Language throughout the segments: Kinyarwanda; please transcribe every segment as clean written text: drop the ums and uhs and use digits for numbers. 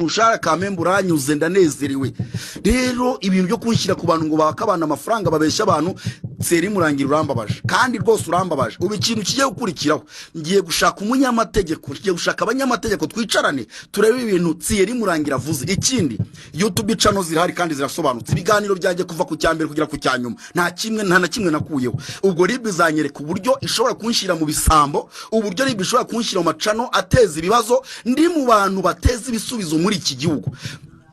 Ushara kamembe uranyuze ndanezerewe rero ibintu byo kunshyira ku bantu ngo bakabana amafaranga babeshya abantu Tseri Murangira urambabaje kandi rwose urambabaje ubu ikintu kigiye gukurikiraho ngiye gushaka umunyamategeko ngiye gushaka abanyamategeko twicarane turebe ibintu Tseri Murangira avuze ikindi YouTube channel zirahari kandi zirasobanutse ibiganiro byanjye kuva ku cyambere kugira ku cyanyuma nta na kimwe nakuyeho ubwo RIB izanyereka uburyo ishobora kunshyira mu bisambo uburyo RIB ishobora kunshyira mu macano ateza ibibazo ndi mu bantu bateza ibisubizo muri iki gihugu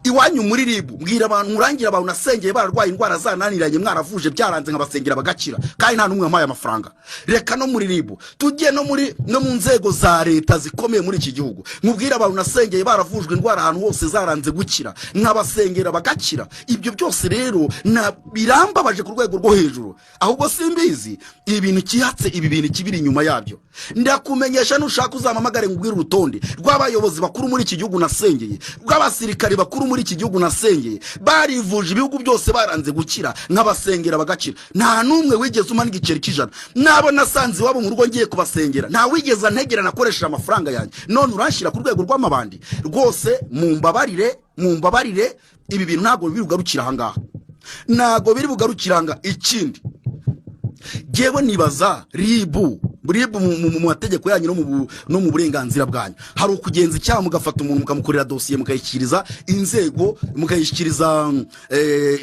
iwanyu muri RIB mbwira abantu murangira abantu nasengeye bararwaye indwara zananiranye mwaravuje byaranze nkabasengera bagakira kandi nta numwe amaye amafaranga reka no muri RIB tugiye no mu nzego za leta zikomeye muri iki gihugu mubwira abantu nasengeye baravujwe indwara ahantu hose zaranze gukira nkabasengera bagakira ibyo byose rero na birambabaje ku rwego rwo hejuru ahubwo simbizi ibintu kihatse ibi bintu kibiri inyuma yabyo ndakumenyesha nushaka uzamamagare ngubwira urutonde rw'abayobozi bakuru muri iki gihugu nasengeye rw'abasirikare bakuru muri iki gihugu nasengeye barivuje ibihugu byose baranze gukira nk'abasengera bagakira nta numwe wigeze umana igiceri kijana nabo nasanze wabo mu rugo ngiye kubasengera nta wigeze antegera nakoresha amafaranga yanjye none uranshira ku rwego rw'amabandi rwose mumbabarire ibi bintu ntago biri bugarukira hangaha ntago biri bugarukira hanga ikindi jewe nibaza RIB mu mategeko yanyu no mu burenganzira bwanyu hari ukugenza icyaha mugafata umuntu mukamukorera dosiye mukayishyikiriza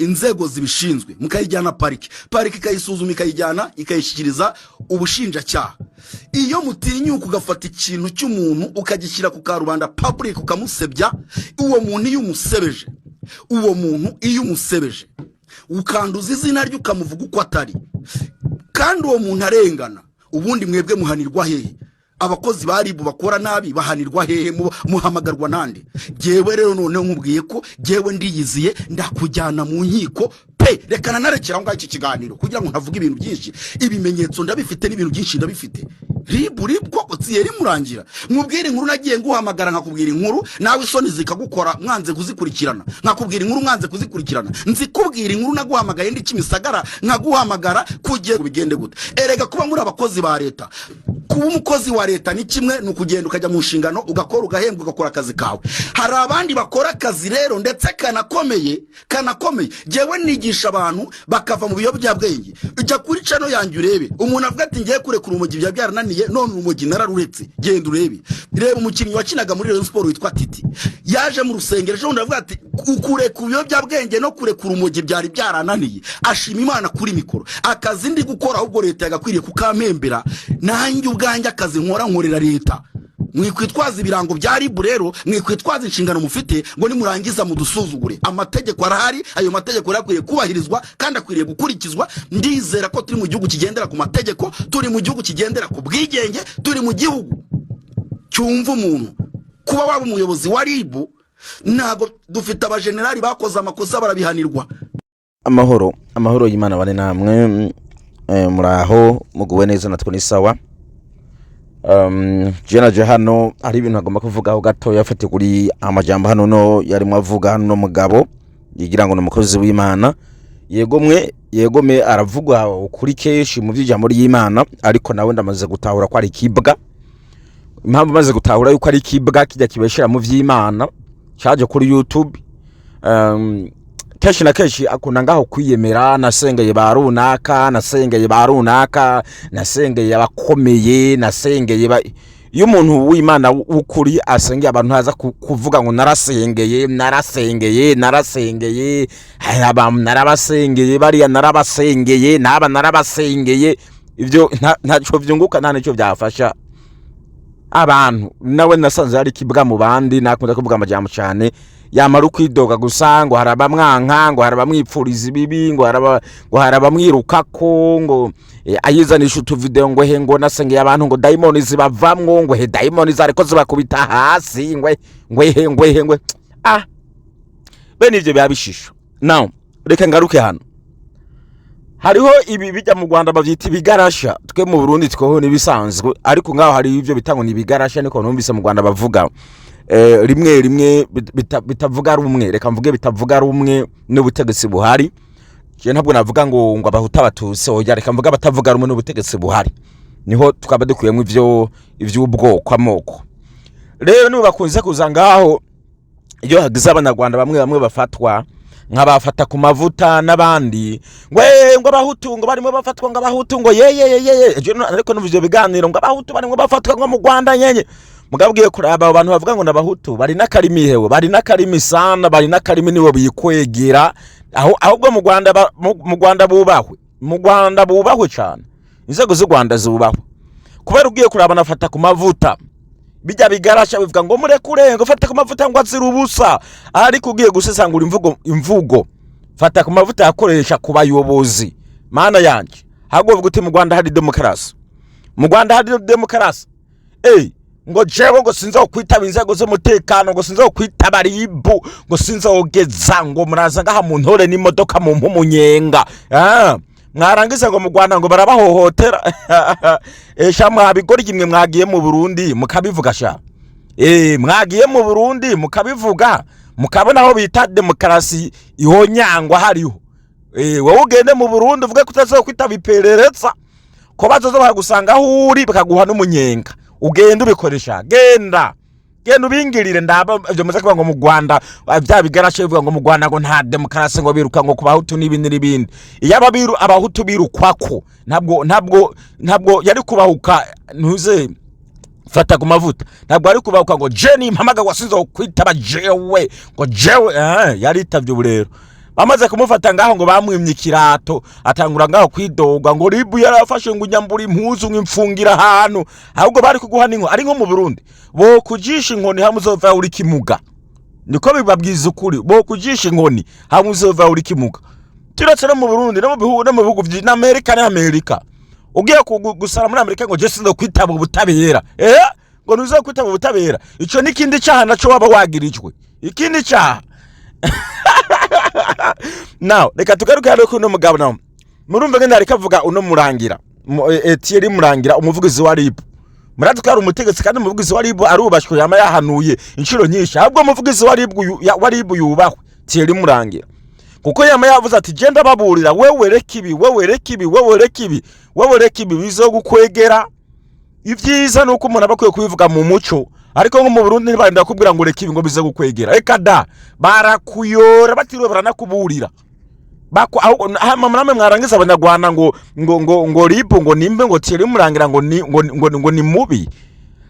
inzego zibishinzwe mukayijyana pariki ikayisuzuma ikayijyana ikayishyikiriza ubushinjacyaha iyo mutinyuka ugafata ikintu cy'umuntu ukagishyira ku karubanda public ukamusebya uwo muntu iyo umusebeje ukanduza izina rye ukamuvuga uko atari kandi uwo muntu arengana ubundi mwebwe muhanirwa hehe abakozi ba RIB bakora nabi bahanirwa hehe muhamagarwa nande jewe rero none nkubwiye ko jewe ndiyiziye ndakujyana mu nkiko pe rekana narekera ngo iki kiganiro kugira ngo ntavuga ibintu byinshi ibimenyetso ndabifite n'ibintu byinshi ndabifite RIB ko Tseri Murangira mwubwire inkuru nagiye nguhamagara nkakubwira inkuru nawe isoni zikagukora mwanze kuzikurikirana nkakubwira inkuru mwanze kuzikurikirana nzikubwira inkuru naguhamagaye ndi Kimisagara nkaguhamagara kugiye bigende gute erega kuba muri abakozi ba leta kuba umukozi wa leta ni kimwe n'ukugenda ukajya mu nshingano ugakora ugahembwa ugakora akazi kawe hari abandi bakora akazi rero ndetse kanakomeye jewe nigisha abantu bakava mu biyobyabwenge ujya kuri channel yanjye urebe umuntu avuga ati ngiye kurekura umugi byarananiye none umugi nararuretse genda urebe reba umukinnyi wakinaga muri Rayon Sport witwa Titi yaje mu rusengero ejo ndavuga ati kurekura ibiyobyabwenge no kurekura umugi byari byarananiye ashima Imana kuri mikoro akazi ndi gukora ahubwo leta yagakwiriye kukamembera nanjye ubwanjye akazi nkorera leta mwikwitwaza ibirango bya RIB rero mwikwitwaza inshingano mufite ngo nimurangiza mudusuzugure amategeko arahari ayo mategeko yakwiriye kubahirizwa kandi akwiriye gukurikizwa ndizera ko turi mu gihugu kigendera ku mategeko turi mu gihugu kigendera ku bwigenge turi mu gihugu cyumva umuntu kuba waba umuyobozi wa RIB ntago dufite abajenerali bakoze amakosa barabihanirwa amahoro y'Imana bane namwe muraho muguwe neza natwe ni sawa jenaje hano ari ibintu agomba kuvugaho gato yafate kuri amajambo hano no yarimo avuga hano mugabo yigira ngo n'umukozi w'Imana yegome aravuga ukuri keshi mu by'ijambo ry'Imana ariko nawe ndamaze gutahura ko ari kibwa impamvu maze gutahura yuko ari kibwa kijya kibeshera mu by'Imana cyaje kuri YouTube keshi na keshi akunda ngaho kwiyemera nasengeye barunaka nasengeye abakomeye nasengeye iyo umuntu w'Imana ukuri asengeye abantu haza kuvuga ngo narasengeye narabasengeye bariya narabasengeye naba narabasengeye ibyo ntaco byunguka nta nicyo byafasha abantu nawe nasanze ari kibwa mu bandi nakunda kuvuga amajambo cyane yamara ukwidoga gusa ngo harabamwanka ngo harabamwipfuriza ibibi ngo harabamwirukako ngo ayizanisha utuvideo ngo he ngo nasengeye abantu ngo daimoni zibavamwo ngo he daimoni zareko zibakubita hasi ngo bene ivyo byabishisho now reka ngaruke hano hariho ibi bijya mu Rwanda bavyita ibigarasha twe mu Burundi twoho nibisanzwe ariko ngaho hari ivyo bitango nibigarasha niko numvise mu Rwanda bavuga rimwe bitavuga rumwe reka mvuge bitavuga rumwe n'ubutegetsi buhari je ntabwo navuga ngo abahuta batuse oya reka mvuga batavuga rumwe n'ubutegetsi buhari niho tukaba dukuyemo ivy'ubwoko amoko rero niba bakunze kuza ngaho iyo hagize abanyarwanda bamwe bamwe bafatwa nk'abafata ku mavuta n'abandi ngo abahutu ngo barimo bafatwa ngo abahutu ngo yeye ariko n'ivyo biganiro ngo abahutu barimo bafatwa ngo mu Rwanda nyenye mugabwiye kuraba abo bantu bavuga ngo n'abahutu bari n'akarimi hewe bari n'akarimi sana bari n'akarimi nibo bikwegera ahubwo mu Rwanda bubahwe cyane inzego z'u Rwanda zubahwe kubera ugiye kuraba nafata ku mavuta bijya bigarasha bivuga ngo murekure ngo fata ku mavuta ngo azira ubusa ariko ugiye gusesangura imvugo fata ku mavuta yakoresha ku bayobozi mana yanje hago vuga uti mu Rwanda hari demokarasi ngo jewe ngo sinzo kwitaba inzego z'umutekano ngo sinzo kwitaba ribu ngo sinzo ogeza ngo muraza ngaha mu ntore n'imodoka mu mpumunyenga mwarangiza ngo mu Rwanda ngo barabahohotera sha mwabigora kimwe mwagiye mu Burundi mukabivuga sha mwagiye mu Burundi mukabivuga mukabona aho bita demokarasi ihonyangwa hariho wowe ugende mu Burundi uvuge ko utazokwitaba iperereza ko bazoza bagusanga aho uri bakaguha n'umunyenga ugenda ubikoresha genda ubingirire ndaba byo muze kuvuga ngo mu Rwanda bya bigarashe bivuga ngo mu Rwanda ngo nta demokarasi ngo biruka ngo kubahutu n'ibindi iyo abahutu birukwako ntabwo yari kubahuka ntuze fata ku mavuta ntabwo ari kubahuka ngo Jenny mpamaga wasinzo kwitaba jewe ngo jewe yari itavye burero bamaze kumufata ngaho ngo bamwimye kirato atangura ngaho kwidoga ngo ribu yarafashe ngo nyambura impuzu nk'imfungira ahantu ahubwo bari kuguha ninko ari nko mu Burundi bo kujisha inkoni hamuzova uri kimuga niko bibabwiza ukuri bo kujisha inkoni hamuzova uri kimuga turetse no mu Burundi no mu bihugu by'Amerika n'Amerika ugiye gusara muri Amerika ngo Jesse ndo kwitaba ubutabera ngo nuzo kwitaba ubutabera ico nikindi cyaha naco waba wagirijwe ikindi cyaha now reka tugaruke hano kuno mugabo nawo murumva ngenda ariko avuga uno murangira Thierry Murangira umuvugizi wa RIB muratwara umutegetsi kandi umuvugizi wa RIB arubashwe yama yahanuye inshuro nyinshi ahubwo umuvugizi wa RIB yubahwe Thierry Murangira kuko yama yavuze ati genda baburira wewe rekibi bizo gukwegera ivyiza nuko umuntu abakwiye kubivuga mu muco ariko nko mu Burundi ntibarinda kubwira ngo rekibi ngo bize gukwegera eka da barakuyora batiriwe baranakuburira namwe mwarangiza abanyarwanda ngo RIB ngo nimbe ngo Thierry Murangira ngo ni mubi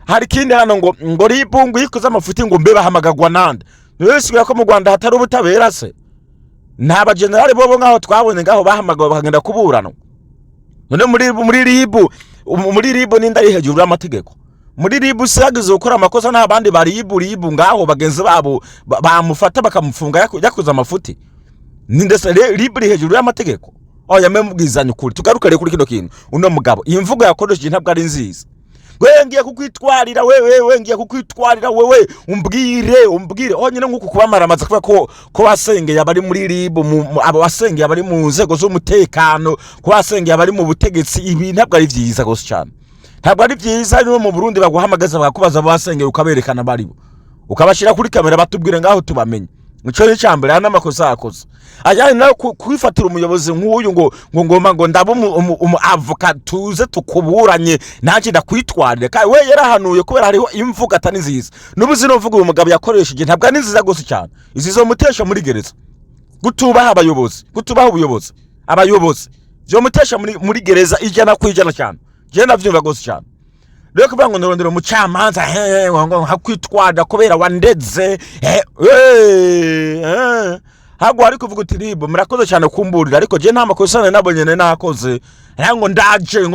hari kindi hano ngo RIB ngo yikoze amafuti ngo mbe bahamagagwa nande nese ko mu Rwanda hatari ubutabera se naba general bobo ngaho twabone ngaho bahamagwa bakagenda kuburana none muri RIB ninda ari hejuru y'amategeko muri RIB sagize ukora amakosa n'abandi bari RIB ngaho bagenzi babo bamufata bakamufunga yakoze amafuti nindese RIB hejuru y'amategeko yamemubwizanya ukuri tugarukare kuri kino kintu uno mugabo iyi mvugo yakoresheje ntabwo ari nziza ngiye kukwitwarira wewe umbwire nyine nkuko kubamaramaza kuba ko basengeye abari muri RIB abo basengeye abari mu nzego z'umutekano ko basengeye abari mu butegetsi ibi ntabwo ari byiza gose cyane ntabwo ari byiza no mu Burundi baguhamagaza bakakubaza basengeye ukaberekana baribo ukabashira kuri kamera batubwire ngaho tubamenye muco n'icambere ana makosa akoze ajyanye no kwifatira umuyobozi nk'uyu ngo ngoma ngo ndabo avocat tuze tukuburanye ntaje ndakwitwarire kai we yarahanuye kubera hariho imvuga atani nziza nubuzi no vuga uyu mugabo yakoresheje ntabwo ari nziza gose cyane izi zo mutesha muri gereza gutubaha abayobozi byo mutesha muri gereza ijana kwijana cyane je navyumva gose cyane reko bango ndorondero mucamanza ngo hakwitwada kubera wandeze hago ari kuvuga uti RIB murakoze cyane kumburira ariko je nta makosa nabonye nakoze ngo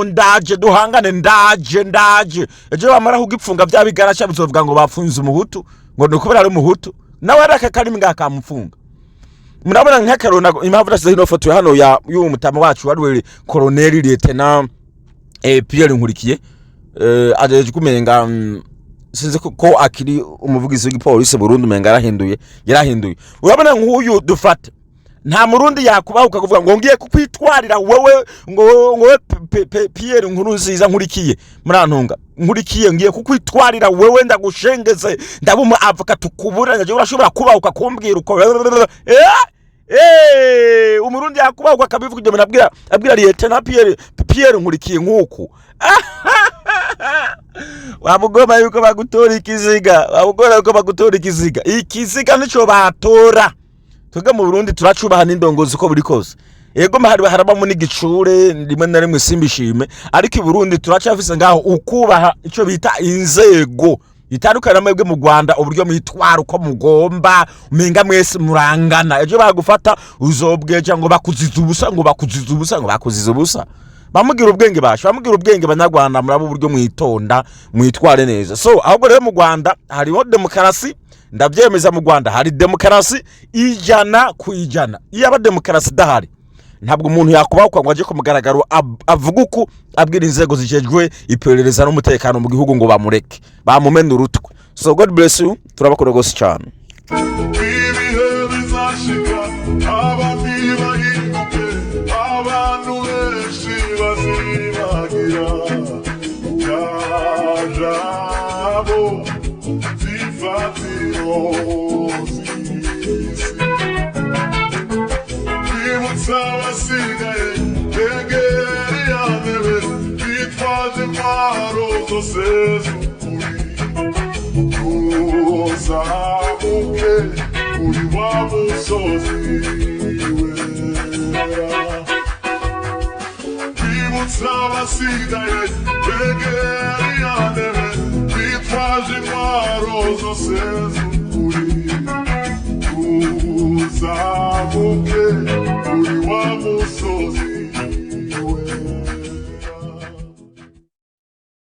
ndaje duhangane ndaje ejo bamara kugipfunga bya bigarasha bizovuga ngo bafunze umuhutu ngo nukubera ari umuhutu nawe araka karimi ngakamufunga murabona nk'akarona impamvu nasize hino foto hano y'uwo mutama wacu wari Colonel Lieutenant Pierre Nkurikiye aje kumenga sinze ko akiri umuvugizi w'igipolisi Burundi menga yarahinduye urabona nk'uyu dufate nta murundi yakubaho ukavuga ngo ngiye kukwitwarira wewe ngo Pierre Nkurunziza Nkurikiye murantunga Nkurikiye ngiye kukwitwarira wewe ndagushengeze ndabumu avoka tukuburanya je urashobora kubaho ukakumbwira uko umurundi yakubaho akabivuga ibyo abwira Lieutenant Pierre Nkurikiye nk'uko wamugoma yuko bagutora ikiziga, wamugora yuko bagutora ikiziga. Ikiziga nico batora. Twebwe mu Burundi turacubaha n'indongozi uko buri kose. Yego mahari harabamo n'igicure rimwe na rimwe simbishime, ariko i Burundi turacafise ngaho ukubaha ico bita inzego. Itandukana mwebwe mu Rwanda uburyo mwitwara uko mugomba, umenga mwese murangana. Ejo bagufata uzobweja ngo bakuziza ubusa, ngo bakuziza ubusa, ngo bakuziza ubusa. Bamugira ubwenge basho, bamugira ubwenge banyarwanda murabo uburyo mwitonda, mwitware neza. So ahubwo rero mu Rwanda hariho demokarasi, ndabyemeza mu Rwanda hari demokarasi 100%. Iyo aba demokarasi dahari ntabwo umuntu yakubaho kwa ngwaje ku mugaragaro avuga uko abwira inzego zijejwe iperereza n'umutekano mu gihugu ngo bamureke bamumena urutwe. So God bless you, turabakora gose cyane. Sabe